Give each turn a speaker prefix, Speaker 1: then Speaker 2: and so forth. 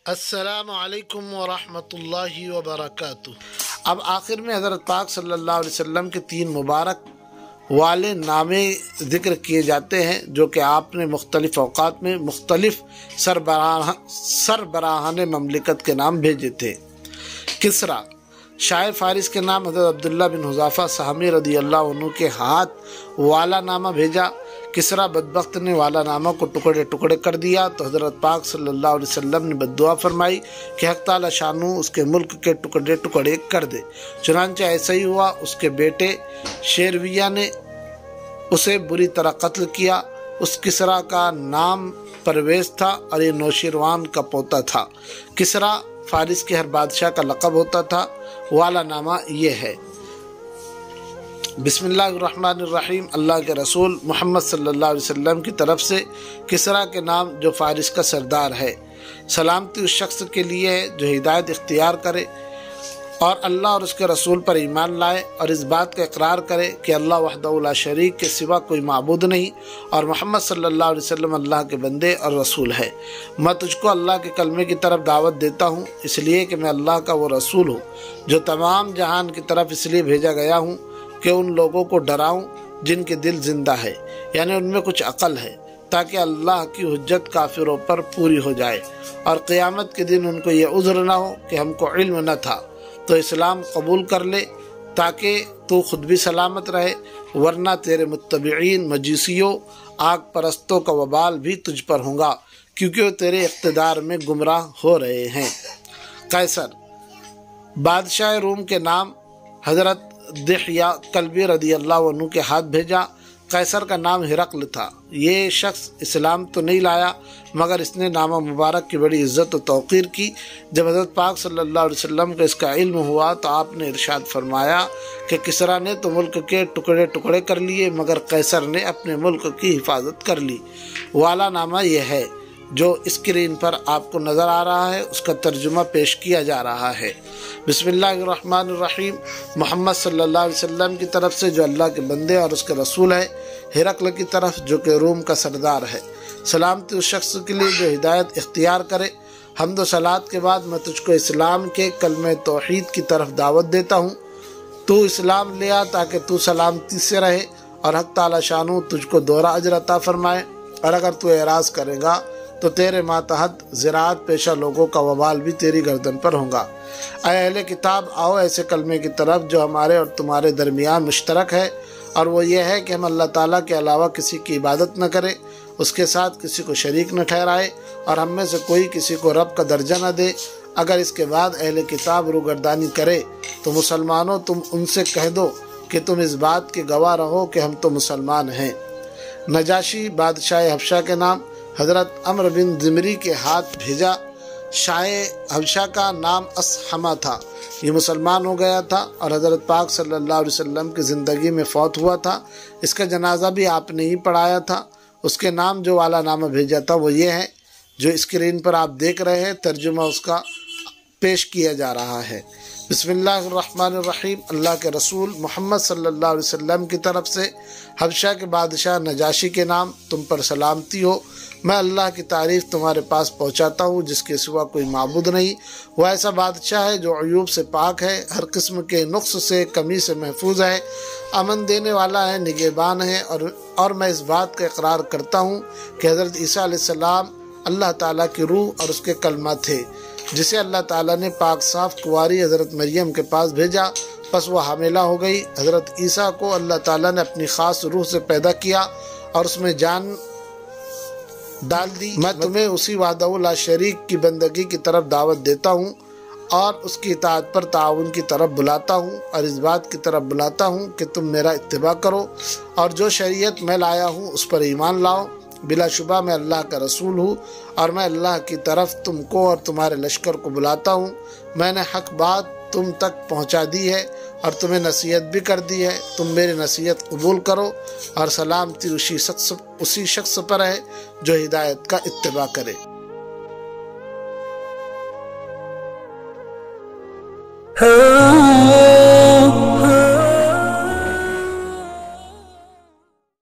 Speaker 1: السلام علیکم ورحمۃ اللہ وبرکاتہ۔ اب آخر میں حضرت پاک صلی اللہ علیہ وسلم کے 3 مبارک والے نامے ذکر کیے جاتے ہیں جو کہ آپ نے مختلف اوقات میں مختلف سربراہان مملکت کے نام بھیجے تھے۔ کسریٰ شاہ فارس کے نام حضرت عبداللہ بن حذافہ سہمی رضی اللہ عنہ کے ہاتھ والا نامہ بھیجا۔ کسریٰ بدبخت نے والا نامہ کو ٹکڑے ٹکڑے کر دیا تو حضرت پاک صلی اللہ علیہ وسلم نے بددعا فرمائی کہ حق تعالی شانو اس کے ملک کے ٹکڑے ٹکڑے کر دے۔ چنانچہ ایسا ہی ہوا۔ اس کے بیٹے شیرویہ نے اسے بری طرح قتل کیا۔ اس کسریٰ کا نام پرویز تھا اور یہ نوشیروان کا پوتا تھا۔ کسریٰ فارس کے ہر بادشاہ کا لقب ہوتا تھا۔ والا نامہ یہ ہے: بسم اللہ الرحمن الرحیم، اللہ کے رسول محمد صلی اللہ علیہ وسلم کی طرف سے کسریٰ کے نام جو فارس کا سردار ہے۔ سلامتی اس شخص کے لیے ہے جو ہدایت اختیار کرے اور اللہ اور اس کے رسول پر ایمان لائے اور اس بات کا اقرار کرے کہ اللہ وحدہ لا شریک کے سوا کوئی معبود نہیں اور محمد صلی اللہ علیہ وسلم اللہ کے بندے اور رسول ہے۔ میں تجھ کو اللہ کے کلمے کی طرف دعوت دیتا ہوں اس لیے کہ میں اللہ کا وہ رسول ہوں جو تمام جہان کی طرف اس لیے بھیجا گیا ہوں کہ ان لوگوں کو ڈراؤں جن کے دل زندہ ہے، یعنی ان میں کچھ عقل ہے، تاکہ اللہ کی حجت کافروں پر پوری ہو جائے اور قیامت کے دن ان کو یہ عذر نہ ہو کہ ہم کو علم نہ تھا، تو اسلام قبول کر لے تاکہ تو خود بھی سلامت رہے، ورنہ تیرے متبعین مجوسیوں آگ پرستوں کا وبال بھی تجھ پر ہوگا کیونکہ وہ تیرے اقتدار میں گمراہ ہو رہے ہیں۔ قیصر بادشاہ روم کے نام حضرت دحیہ کلبی رضی اللہ عنہ کے ہاتھ بھیجا۔ قیصر کا نام ہرقل تھا۔ یہ شخص اسلام تو نہیں لایا مگر اس نے نامہ مبارک کی بڑی عزت و توقیر کی۔ جب حضرت پاک صلی اللہ علیہ وسلم کو اس کا علم ہوا تو آپ نے ارشاد فرمایا کہ کسریٰ نے تو ملک کے ٹکڑے ٹکڑے کر لیے مگر قیصر نے اپنے ملک کی حفاظت کر لی۔ والا نامہ یہ ہے جو اسکرین پر آپ کو نظر آ رہا ہے، اس کا ترجمہ پیش کیا جا رہا ہے۔ بسم اللہ الرحمن الرحیم، محمد صلی اللہ علیہ وسلم کی طرف سے جو اللہ کے بندے اور اس کے رسول ہے، ہرقل کی طرف جو کہ روم کا سردار ہے۔ سلامتی اس شخص کے لیے جو ہدایت اختیار کرے۔ حمد و صلات کے بعد میں تجھ کو اسلام کے کلمہ توحید کی طرف دعوت دیتا ہوں۔ تو اسلام لیا تاکہ تو سلامتی سے رہے اور حق تعالی شانو تجھ کو دوہرا اجر عطا فرمائے، اور اگر تو اعراض کرے گا تو تیرے ماتحت زراعت پیشہ لوگوں کا وبال بھی تیری گردن پر ہوگا۔ اے اہل کتاب، آؤ ایسے کلمے کی طرف جو ہمارے اور تمہارے درمیان مشترک ہے، اور وہ یہ ہے کہ ہم اللہ تعالیٰ کے علاوہ کسی کی عبادت نہ کرے، اس کے ساتھ کسی کو شریک نہ ٹھہرائے، اور ہم میں سے کوئی کسی کو رب کا درجہ نہ دے۔ اگر اس کے بعد اہل کتاب روگردانی کرے تو مسلمانوں تم ان سے کہہ دو کہ تم اس بات کے گواہ رہو کہ ہم تو مسلمان ہیں۔ نجاشی بادشاہ حبشہ کے نام حضرت عمرو بن ضمری کے ہاتھ بھیجا۔ شاہ حبشہ کا نام اسحمہ تھا۔ یہ مسلمان ہو گیا تھا اور حضرت پاک صلی اللہ علیہ وسلم کی زندگی میں فوت ہوا تھا۔ اس کا جنازہ بھی آپ نے ہی پڑھایا تھا۔ اس کے نام جو والا نامہ بھیجا تھا وہ یہ ہے جو اسکرین پر آپ دیکھ رہے ہیں، ترجمہ اس کا پیش کیا جا رہا ہے۔ بسم اللہ الرحمن الرحیم، اللہ کے رسول محمد صلی اللہ علیہ وسلم کی طرف سے حبشہ کے بادشاہ نجاشی کے نام، تم پر سلامتی ہو۔ میں اللہ کی تعریف تمہارے پاس پہنچاتا ہوں جس کے سوا کوئی معبود نہیں۔ وہ ایسا بادشاہ ہے جو عیوب سے پاک ہے، ہر قسم کے نقص سے کمی سے محفوظ ہے، امن دینے والا ہے، نگہبان ہے، اور میں اس بات کا اقرار کرتا ہوں کہ حضرت عیسیٰ علیہ السلام اللہ تعالیٰ کی روح اور اس کے کلمہ تھے، جسے اللہ تعالیٰ نے پاک صاف کنواری حضرت مریم کے پاس بھیجا، پس وہ حاملہ ہو گئی۔ حضرت عیسیٰ کو اللہ تعالیٰ نے اپنی خاص روح سے پیدا کیا اور اس میں جان ڈال دی۔ میں تمہیں اسی وحدہ لا شریک کی بندگی کی طرف دعوت دیتا ہوں اور اس کی اطاعت پر تعاون کی طرف بلاتا ہوں، اور اس بات کی طرف بلاتا ہوں کہ تم میرا اتباع کرو اور جو شریعت میں لایا ہوں اس پر ایمان لاؤ۔ بلا شبہ میں اللہ کا رسول ہوں اور میں اللہ کی طرف تم کو اور تمہارے لشکر کو بلاتا ہوں۔ میں نے حق بات تم تک پہنچا دی ہے اور تمہیں نصیحت بھی کر دی ہے، تم میری نصیحت قبول کرو، اور سلامتی اسی شخص پر ہے جو ہدایت کا اتباع کرے۔